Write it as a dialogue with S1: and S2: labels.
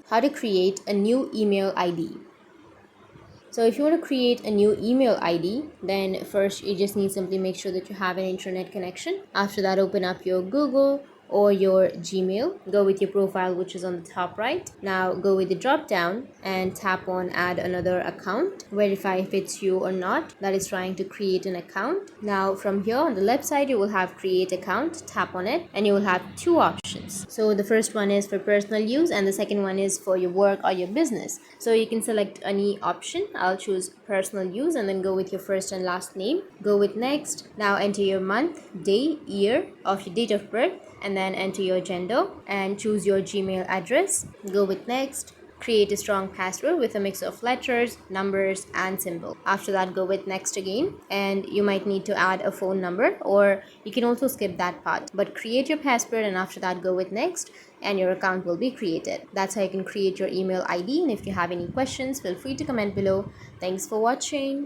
S1: how to create a new email ID. So if you want to create a new email ID, then first you just need simply make sure that you have an internet connection. After that, open up your Google or your Gmail. Go with your profile, which is on the top right. Now go with the drop down and tap on add another account. Verify if it's you or not that is trying to create an account. Now from here on the left side, you will have create account. Tap on it and you will have two options. So the first one is for personal use and the second one is for your work or your business. So you can select any option. I'll choose personal use and then go with your first and last name. Go with next. Now enter your month, day, year of your date of birth and then enter your gender and choose your Gmail address. Go with next. Create a strong password with a mix of letters, numbers and symbol. After that, go with next again and you might need to add a phone number or you can also skip that part, but create your password and after that go with next and your account will be created. That's how you can create your email ID, and if you have any questions, feel free to comment below. Thanks for watching.